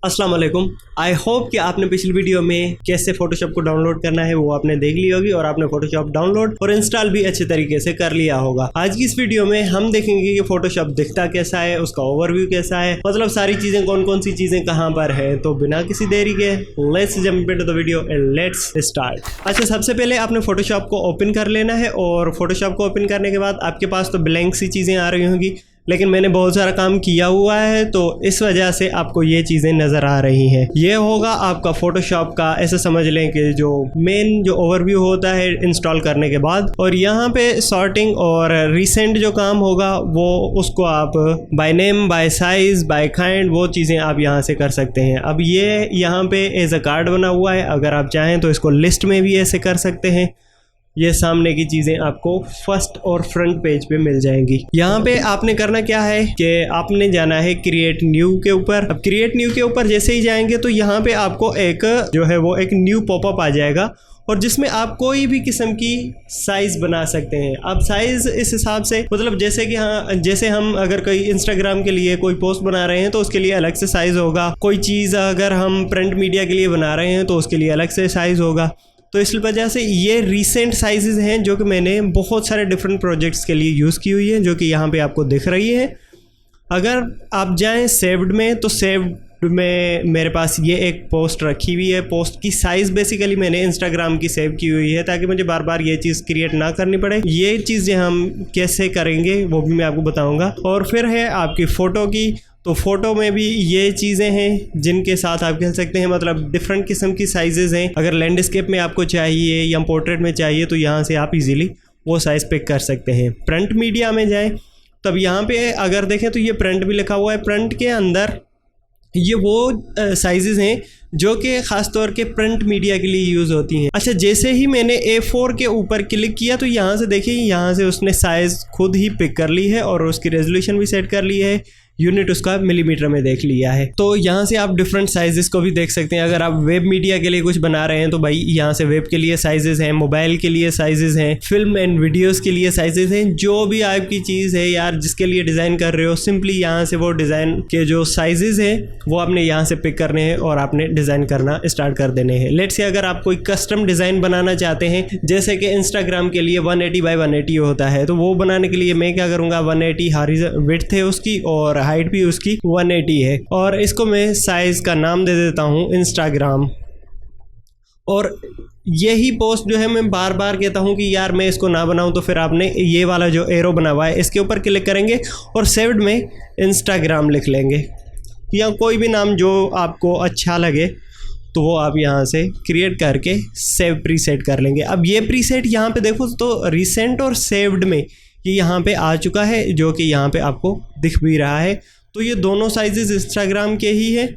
अस्सलाम वालेकुम। I hope कि आपने पिछली वीडियो में कैसे फोटोशॉप को डाउनलोड करना है वो आपने देख ली होगी और आपने फोटोशॉप डाउनलोड और इंस्टॉल भी अच्छे तरीके से कर लिया होगा। आज की इस वीडियो में हम देखेंगे कि फोटोशॉप दिखता कैसा है, उसका ओवरव्यू कैसा है, मतलब सारी चीजें कौन कौन सी चीजें कहाँ पर है। तो बिना किसी देरी के let's jump into the video and let's start. अच्छा, सबसे पहले आपने फोटोशॉप को ओपन कर लेना है और फोटोशॉप को ओपन करने के बाद आपके पास तो ब्लैंक सी चीजें आ रही होंगी, लेकिन मैंने बहुत सारा काम किया हुआ है तो इस वजह से आपको ये चीज़ें नज़र आ रही हैं। ये होगा आपका फोटोशॉप का, ऐसे समझ लें कि जो मेन जो ओवरव्यू होता है इंस्टॉल करने के बाद। और यहाँ पे सॉर्टिंग और रिसेंट जो काम होगा वो उसको आप by name, by size, by kind वो चीज़ें आप यहाँ से कर सकते हैं। अब ये यहाँ पे एज अ कार्ड बना हुआ है, अगर आप चाहें तो इसको लिस्ट में भी ऐसे कर सकते हैं। ये सामने की चीज़ें आपको फर्स्ट और फ्रंट पेज पे मिल जाएंगी। यहाँ पे आपने करना क्या है कि आपने जाना है क्रिएट न्यू के ऊपर। अब क्रिएट न्यू के ऊपर जैसे ही जाएंगे तो यहाँ पे आपको एक जो है वो एक न्यू पॉपअप आ जाएगा और जिसमें आप कोई भी किस्म की साइज़ बना सकते हैं। अब साइज़ इस हिसाब से, मतलब जैसे कि जैसे हम अगर कोई इंस्टाग्राम के लिए कोई पोस्ट बना रहे हैं तो उसके लिए अलग से साइज़ होगा। कोई चीज़ अगर हम प्रिंट मीडिया के लिए बना रहे हैं तो उसके लिए अलग से साइज़ होगा। तो इस वजह से ये रीसेंट साइजेस हैं जो कि मैंने बहुत सारे डिफरेंट प्रोजेक्ट्स के लिए यूज़ की हुई है, जो कि यहाँ पे आपको दिख रही है। अगर आप जाएं सेव्ड में तो सेव्ड में मेरे पास ये एक पोस्ट रखी हुई है। पोस्ट की साइज़ बेसिकली मैंने इंस्टाग्राम की सेव की हुई है ताकि मुझे बार बार ये चीज़ क्रिएट ना करनी पड़े। ये चीज़ें हम कैसे करेंगे वो भी मैं आपको बताऊँगा। और फिर है आपकी फ़ोटो की, तो फ़ोटो में भी ये चीज़ें हैं जिनके साथ आप कह सकते हैं, मतलब डिफरेंट किस्म की साइजेज़ हैं। अगर लैंडस्केप में आपको चाहिए या पोर्ट्रेट में चाहिए तो यहाँ से आप इजीली वो साइज़ पिक कर सकते हैं। प्रिंट मीडिया में जाएं तब यहाँ पे अगर देखें तो ये प्रिंट भी लिखा हुआ है। प्रिंट के अंदर ये वो साइजेज़ हैं जो कि ख़ास तौर के प्रिंट मीडिया के लिए यूज़ होती हैं। अच्छा, जैसे ही मैंने A4 के ऊपर क्लिक किया तो यहाँ से देखिए, यहाँ से उसने साइज़ खुद ही पिक कर ली है और उसकी रेजोल्यूशन भी सेट कर ली है, यूनिट उसका मिलीमीटर में देख लिया है। तो यहाँ से आप डिफरेंट साइजेस को भी देख सकते हैं। अगर आप वेब मीडिया के लिए कुछ बना रहे हैं तो भाई यहाँ से वेब के लिए साइजेस हैं, मोबाइल के लिए साइजेस हैं, फिल्म एंड वीडियोस के लिए साइजेस हैं। जो भी आपकी चीज़ है यार जिसके लिए डिज़ाइन कर रहे हो, सिंपली यहाँ से वो डिज़ाइन के जो साइजेस हैं वो आपने यहाँ से पिक करने हैं और आपने डिज़ाइन करना स्टार्ट कर देने हैं। लेट्स से अगर आप कोई कस्टम डिज़ाइन बनाना चाहते हैं, जैसे कि इंस्टाग्राम के लिए 180 बाई 180 होता है, तो वो बनाने के लिए मैं क्या करूँगा, 180 हॉरिज़ॉन्टल विड्थ है उसकी और हाइट भी उसकी 180 है और इसको मैं साइज का नाम दे देता हूं इंस्टाग्राम। और यही पोस्ट जो है मैं बार बार कहता हूं कि यार मैं इसको ना बनाऊं, तो फिर आपने ये वाला जो एरो बना हुआ है इसके ऊपर क्लिक करेंगे और सेव्ड में इंस्टाग्राम लिख लेंगे या कोई भी नाम जो आपको अच्छा लगे तो वो आप यहाँ से क्रिएट करके सेव प्रीसेट कर लेंगे। अब ये प्रीसेट यहाँ पे देखो तो रिसेंट और सेव्ड में ये यहाँ पे आ चुका है, जो कि यहाँ पे आपको दिख भी रहा है। तो ये दोनों साइजेस इंस्टाग्राम के ही है।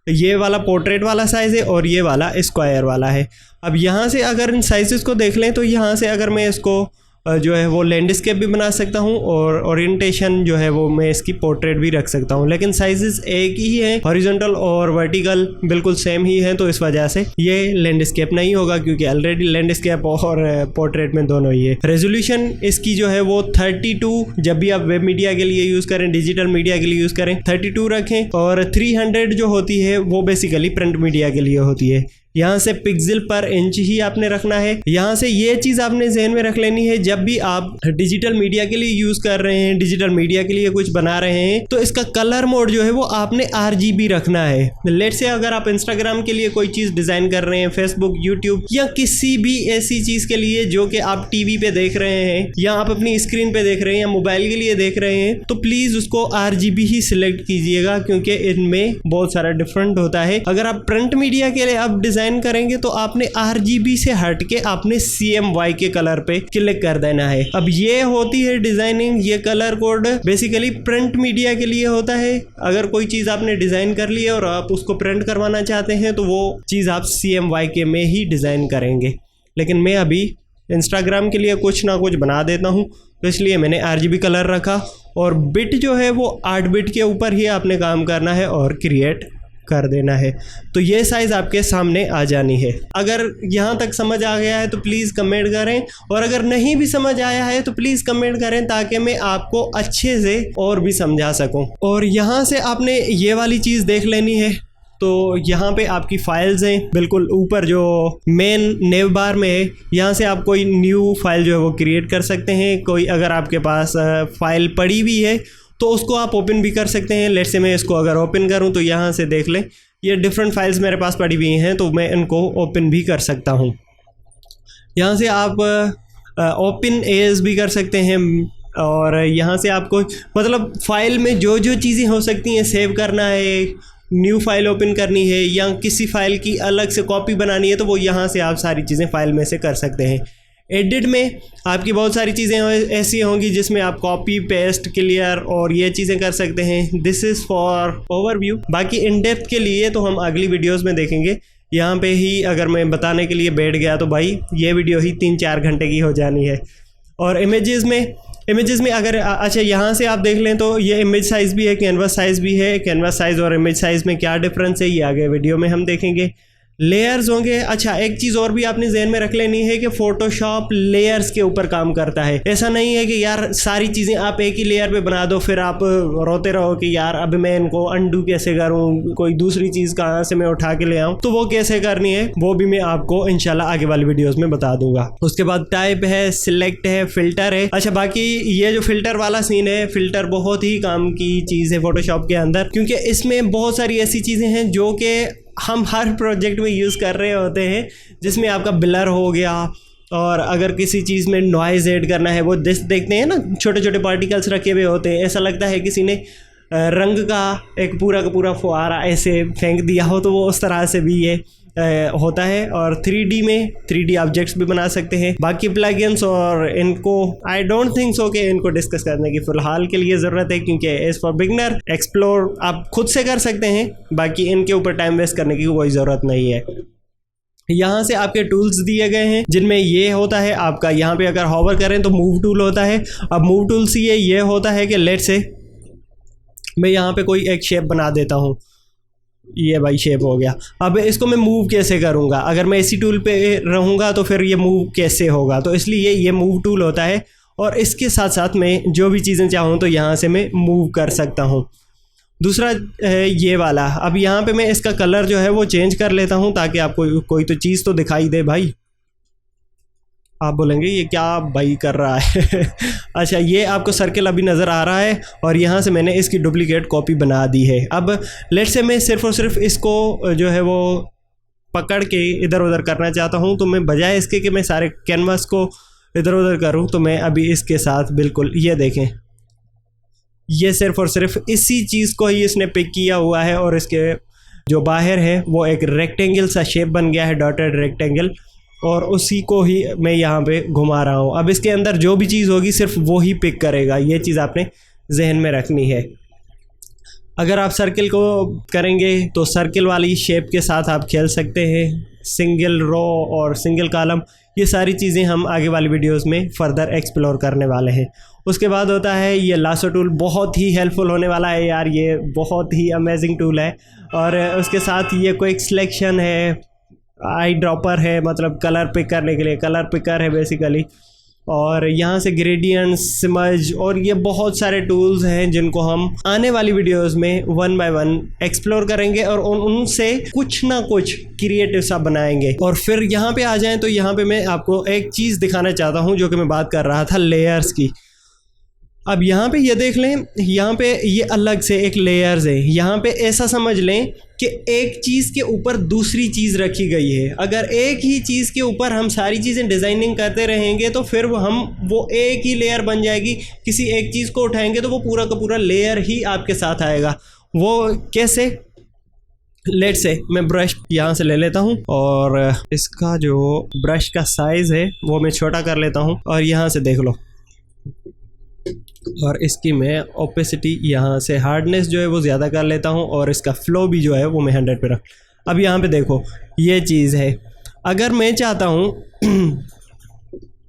ये वाला पोर्ट्रेट वाला साइज़ है और ये वाला स्क्वायर वाला है। अब यहाँ से अगर इन साइजेस को देख लें तो यहाँ से अगर मैं इसको जो है वो लैंडस्केप भी बना सकता हूँ और ओरिएंटेशन जो है वो मैं इसकी पोर्ट्रेट भी रख सकता हूँ, लेकिन साइजेस एक ही है, हॉरिजॉन्टल और वर्टिकल बिल्कुल सेम ही है। तो इस वजह से ये लैंडस्केप नहीं होगा क्योंकि ऑलरेडी लैंडस्केप और पोर्ट्रेट में दोनों ही है। रेजोल्यूशन इसकी जो है वो 32, जब भी आप वेब मीडिया के लिए यूज़ करें, डिजिटल मीडिया के लिए यूज़ करें 32 रखें और 300 जो होती है वो बेसिकली प्रिंट मीडिया के लिए होती है। यहाँ से पिक्सल पर इंच ही आपने रखना है। यहाँ से ये चीज़ आपने ज़हन में रख लेनी है, जब भी आप डिजिटल मीडिया के लिए यूज़ कर रहे हैं, डिजिटल मीडिया के लिए कुछ बना रहे हैं, तो इसका कलर मोड जो है वो आपने RGB रखना है। लेट्स से अगर आप इंस्टाग्राम के लिए कोई चीज़ डिज़ाइन कर रहे हैं, फेसबुक, यूट्यूब या किसी भी ऐसी चीज़ के लिए जो कि आप टीवी पे देख रहे हैं या आप अपनी स्क्रीन पे देख रहे हैं या मोबाइल के लिए देख रहे हैं, तो प्लीज़ उसको RGB ही सिलेक्ट कीजिएगा क्योंकि इनमें बहुत सारा डिफरेंट होता है। अगर आप प्रिंट मीडिया के लिए आप डिज़ाइन करेंगे तो आपने RGB से हट के आपने CMY के कलर पे क्लिक कर देना है। अब ये होती है डिजाइनिंग। ये colour code basically print media के लिए होता है। अगर कोई चीज़ आपने डिज़ाइन कर ली है और आप उसको प्रिंट करवाना चाहते हैं तो वो चीज़ आप CMY के में ही डिज़ाइन करेंगे, लेकिन मैं अभी इंस्टाग्राम के लिए कुछ ना कुछ बना देता हूँ तो इसलिए मैंने RGB कलर रखा। और बिट जो है वो 8 बिट के ऊपर ही आपने काम करना है और क्रिएट कर देना है। तो ये साइज़ आपके सामने आ जानी है। अगर यहाँ तक समझ आ गया है तो प्लीज़ कमेंट करें, और अगर नहीं भी समझ आया है तो प्लीज़ कमेंट करें ताकि मैं आपको अच्छे से और भी समझा सकूं। और यहाँ से आपने ये वाली चीज़ देख लेनी है तो यहाँ पे आपकी फाइल्स हैं, बिल्कुल ऊपर जो मेन नेव बार में है, यहाँ से आप कोई न्यू फाइल जो है वो क्रिएट कर सकते हैं। कोई अगर आपके पास फाइल पड़ी हुई है तो उसको आप ओपन भी कर सकते हैं। लेट्स से मैं इसको अगर ओपन करूँ तो यहाँ से देख लें ये डिफरेंट फाइल्स मेरे पास पड़ी हुई हैं, तो मैं इनको ओपन भी कर सकता हूँ। यहाँ से आप ओपन एज भी कर सकते हैं, और यहाँ से आपको मतलब फ़ाइल में जो जो चीज़ें हो सकती हैं, सेव करना है, न्यू फाइल ओपन करनी है, या किसी फ़ाइल की अलग से कॉपी बनानी है, तो वो यहाँ से आप सारी चीज़ें फ़ाइल में से कर सकते हैं। एडिट में आपकी बहुत सारी चीज़ें ऐसी होंगी जिसमें आप कॉपी पेस्ट क्लियर और ये चीज़ें कर सकते हैं। This is for overview. बाकी इन डेप्थ के लिए तो हम अगली वीडियोस में देखेंगे। यहाँ पे ही अगर मैं बताने के लिए बैठ गया तो भाई ये वीडियो ही 3-4 घंटे की हो जानी है। और इमेजेस में अगर अच्छा यहाँ से आप देख लें तो ये इमेज साइज़ भी है, कैनवास साइज़ भी है। कैनवास साइज़ और इमेज साइज़ में क्या डिफरेंस है ये आगे वीडियो में हम देखेंगे। लेयर्स होंगे। अच्छा, एक चीज़ और भी आपने जहन में रख लेनी है कि फ़ोटोशॉप लेयर्स के ऊपर काम करता है। ऐसा नहीं है कि यार सारी चीज़ें आप एक ही लेयर पे बना दो फिर आप रोते रहो कि यार अब मैं इनको अंडू कैसे करूँ, कोई दूसरी चीज़ कहाँ से मैं उठा के ले आऊँ। तो वो कैसे करनी है वो भी मैं आपको इंशाल्लाह आगे वाली वीडियोस में बता दूंगा। उसके बाद टाइप है, सिलेक्ट है, फ़िल्टर है। अच्छा, बाकी ये जो फ़िल्टर वाला सीन है, फ़िल्टर बहुत ही काम की चीज़ है फ़ोटोशॉप के अंदर, क्योंकि इसमें बहुत सारी ऐसी चीज़ें हैं जो कि हम हर प्रोजेक्ट में यूज़ कर रहे होते हैं, जिसमें आपका ब्लर हो गया, और अगर किसी चीज़ में नॉइज़ ऐड करना है, वो देखते हैं ना छोटे छोटे पार्टिकल्स रखे हुए होते हैं, ऐसा लगता है किसी ने रंग का एक पूरा का पूरा फुहारा ऐसे फेंक दिया हो, तो वो उस तरह से भी ये होता है। और 3D में 3D ऑब्जेक्ट्स भी बना सकते हैं। बाकी प्लगइन्स और इनको आई डोंट थिंक सो कि इनको डिस्कस करने की फ़िलहाल के लिए ज़रूरत है, क्योंकि एज फॉर बिगनर एक्सप्लोर आप खुद से कर सकते हैं। बाकी इनके ऊपर टाइम वेस्ट करने की कोई ज़रूरत नहीं है। यहाँ से आपके टूल्स दिए गए हैं, जिनमें ये होता है आपका, यहाँ पे अगर हॉवर करें तो मूव टूल होता है। अब मूव टूल से ये होता है कि लेट से मैं यहाँ पे कोई एक शेप बना देता हूँ, ये भाई शेप हो गया। अब इसको मैं मूव कैसे करूँगा? अगर मैं इसी टूल पे रहूँगा तो फिर ये मूव कैसे होगा? तो इसलिए ये मूव टूल होता है, और इसके साथ साथ मैं जो भी चीज़ें चाहूँ तो यहाँ से मैं मूव कर सकता हूँ। दूसरा ये वाला, अब यहाँ पे मैं इसका कलर जो है वो चेंज कर लेता हूँ ताकि आपको कोई तो चीज़ तो दिखाई दे। भाई आप बोलेंगे ये क्या भाई कर रहा है अच्छा, ये आपको सर्कल अभी नज़र आ रहा है, और यहाँ से मैंने इसकी डुप्लीकेट कॉपी बना दी है। अब लेट से मैं सिर्फ़ और सिर्फ इसको जो है वो पकड़ के इधर उधर करना चाहता हूँ, तो मैं बजाय इसके कि मैं सारे कैनवास को इधर उधर करूँ, तो मैं अभी इसके साथ बिल्कुल ये देखें, ये सिर्फ़ और सिर्फ इसी चीज़ को ही इसने पिक किया हुआ है, और इसके जो बाहर है वो एक रेक्टेंगल सा शेप बन गया है, डॉटेड रेक्टेंगल, और उसी को ही मैं यहाँ पे घुमा रहा हूँ। अब इसके अंदर जो भी चीज़ होगी सिर्फ वो ही पिक करेगा, ये चीज़ आपने जहन में रखनी है। अगर आप सर्किल को करेंगे तो सर्किल वाली शेप के साथ आप खेल सकते हैं। सिंगल रो और सिंगल कॉलम, ये सारी चीज़ें हम आगे वाली वीडियोस में फर्दर एक्सप्लोर करने वाले हैं। उसके बाद होता है ये लासो टूल, बहुत ही हेल्पफुल होने वाला है यार, ये बहुत ही अमेजिंग टूल है। और उसके साथ ये क्विक सिलेक्शन है, आई ड्रॉपर है, मतलब कलर पिक करने के लिए कलर पिकर है बेसिकली, और यहाँ से ग्रेडियंट्स, स्मज, और ये बहुत सारे टूल्स हैं जिनको हम आने वाली वीडियोस में 1 बाय 1 एक्सप्लोर करेंगे और उनसे कुछ ना कुछ क्रिएटिव सा बनाएंगे। और फिर यहाँ पे आ जाएं तो यहाँ पे मैं आपको एक चीज़ दिखाना चाहता हूँ जो कि मैं बात कर रहा था लेयर्स की। अब यहाँ पे ये देख लें, यहाँ पे ये अलग से एक लेयर्स है। यहाँ पे ऐसा समझ लें कि एक चीज़ के ऊपर दूसरी चीज़ रखी गई है। अगर एक ही चीज़ के ऊपर हम सारी चीज़ें डिज़ाइनिंग करते रहेंगे तो फिर वो एक ही लेयर बन जाएगी। किसी एक चीज़ को उठाएंगे तो वो पूरा का पूरा लेयर ही आपके साथ आएगा। वो कैसे? लेट से मैं ब्रश यहाँ से ले लेता हूँ और इसका जो ब्रश का साइज़ है वो मैं छोटा कर लेता हूँ, और यहाँ से देख लो, और इसकी मैं ओपेसिटी यहाँ से हार्डनेस जो है वो ज़्यादा कर लेता हूँ, और इसका फ्लो भी जो है वो मैं 100 पे रख। अब यहाँ पे देखो ये चीज़ है, अगर मैं चाहता हूँ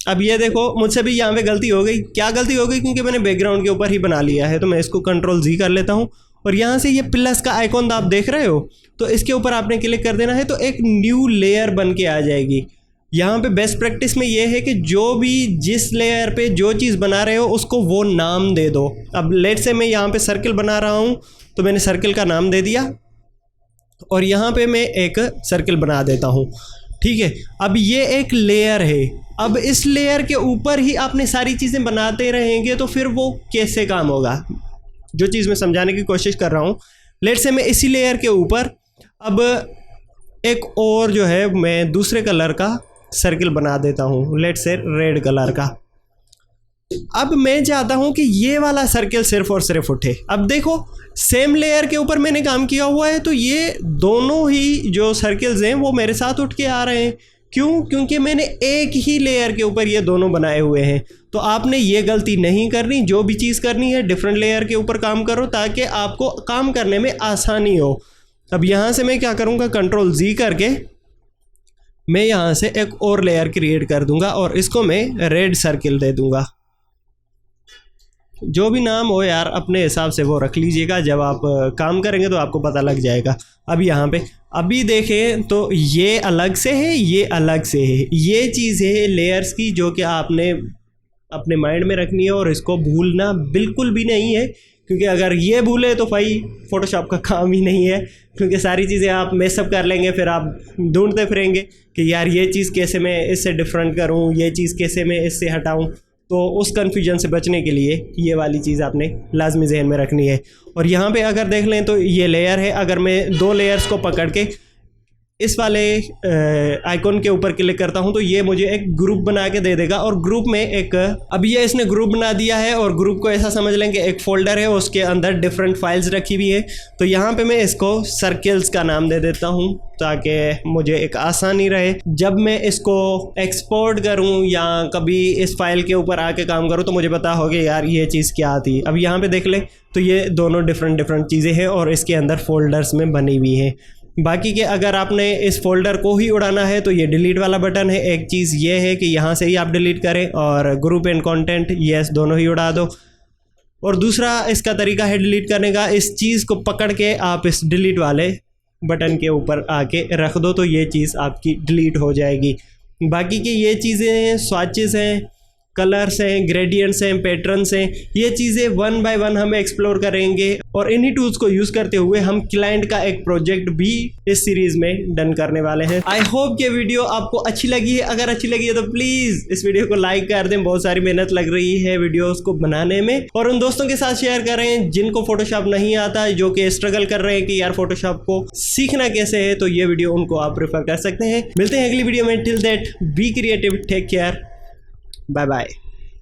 अब ये देखो मुझसे भी यहाँ पे गलती हो गई। क्या गलती हो गई? क्योंकि मैंने बैकग्राउंड के ऊपर ही बना लिया है। तो मैं इसको Ctrl+Z कर लेता हूँ, और यहाँ से ये प्लस का आइकॉन आप देख रहे हो, तो इसके ऊपर आपने क्लिक कर देना है, तो एक न्यू लेयर बन के आ जाएगी। यहाँ पे बेस्ट प्रैक्टिस में ये है कि जो भी जिस लेयर पे जो चीज़ बना रहे हो उसको वो नाम दे दो। अब लेट से मैं यहाँ पे सर्कल बना रहा हूँ, तो मैंने सर्कल का नाम दे दिया, और यहाँ पे मैं एक सर्किल बना देता हूँ। ठीक है, अब ये एक लेयर है। अब इस लेयर के ऊपर ही आपने सारी चीज़ें बनाते रहेंगे तो फिर वो कैसे काम होगा, जो चीज़ मैं समझाने की कोशिश कर रहा हूँ। लेट से मैं इसी लेयर के ऊपर अब एक और जो है मैं दूसरे कलर का सर्किल बना देता हूँ, लेट से रेड कलर का। अब मैं चाहता हूँ कि ये वाला सर्किल सिर्फ और सिर्फ उठे। अब देखो सेम लेयर के ऊपर मैंने काम किया हुआ है तो ये दोनों ही जो सर्किल्स हैं वो मेरे साथ उठ के आ रहे हैं। क्यों? क्योंकि मैंने एक ही लेयर के ऊपर ये दोनों बनाए हुए हैं। तो आपने ये गलती नहीं करनी, जो भी चीज़ करनी है डिफरेंट लेयर के ऊपर काम करो ताकि आपको काम करने में आसानी हो। अब यहाँ से मैं क्या करूँगा, कंट्रोल Z करके मैं यहाँ से एक और लेयर क्रिएट कर दूँगा और इसको मैं रेड सर्किल दे दूँगा। जो भी नाम हो यार अपने हिसाब से वो रख लीजिएगा, जब आप काम करेंगे तो आपको पता लग जाएगा। अब यहाँ पे अभी देखें तो ये अलग से है, ये अलग से है। ये चीज़ है लेयर्स की जो कि आपने अपने माइंड में रखनी है और इसको भूलना बिल्कुल भी नहीं है, क्योंकि अगर ये भूले तो भाई फोटोशॉप का काम ही नहीं है। क्योंकि सारी चीज़ें आप मेसअप कर लेंगे, फिर आप ढूंढते फिरेंगे कि यार ये चीज़ कैसे मैं इससे डिफरेंट करूँ, ये चीज़ कैसे मैं इससे हटाऊँ। तो उस कन्फ्यूजन से बचने के लिए ये वाली चीज़ आपने लाजमी जहन में रखनी है। और यहाँ पे अगर देख लें तो ये लेयर है, अगर मैं दो लेयर्स को पकड़ के इस वाले आइकॉन के ऊपर क्लिक करता हूँ तो ये मुझे एक ग्रुप बना के दे देगा। और ग्रुप में एक अब ये इसने ग्रुप बना दिया है और ग्रुप को ऐसा समझ लें कि एक फोल्डर है, उसके अंदर डिफरेंट फाइल्स रखी हुई है। तो यहाँ पे मैं इसको सर्किल्स का नाम दे देता हूँ ताकि मुझे एक आसानी रहे जब मैं इसको एक्सपोर्ट करूँ या कभी इस फाइल के ऊपर आके काम करूँ तो मुझे पता हो कि यार ये चीज़ क्या थी। अब यहाँ पे देख लें तो ये दोनों डिफरेंट चीज़ें हैं और इसके अंदर फोल्डर्स में बनी हुई हैं। बाकी के अगर आपने इस फोल्डर को ही उड़ाना है तो ये डिलीट वाला बटन है। एक चीज़ ये है कि यहाँ से ही आप डिलीट करें और ग्रुप एंड कंटेंट यस दोनों ही उड़ा दो। और दूसरा इसका तरीका है डिलीट करने का, इस चीज़ को पकड़ के आप इस डिलीट वाले बटन के ऊपर आके रख दो तो ये चीज़ आपकी डिलीट हो जाएगी। बाकी की ये चीज़ें स्वैचेस हैं, कलर्स हैं, ग्रेडियंट्स हैं, पैटर्न्स हैं, ये चीज़ें वन बाय वन हम एक्सप्लोर करेंगे और इन्हीं टूल्स को यूज़ करते हुए हम क्लाइंट का एक प्रोजेक्ट भी इस सीरीज़ में डन करने वाले हैं। आई होप ये वीडियो आपको अच्छी लगी है। अगर अच्छी लगी है तो प्लीज़ इस वीडियो को लाइक कर दें, बहुत सारी मेहनत लग रही है वीडियोज़ को बनाने में। और उन दोस्तों के साथ शेयर करें जिनको फोटोशॉप नहीं आता, जो कि स्ट्रगल कर रहे हैं कि यार फोटोशॉप को सीखना कैसे है, तो ये वीडियो उनको आप प्रेफर कर सकते हैं। मिलते हैं अगली वीडियो में। Till that be creative, take care, bye bye.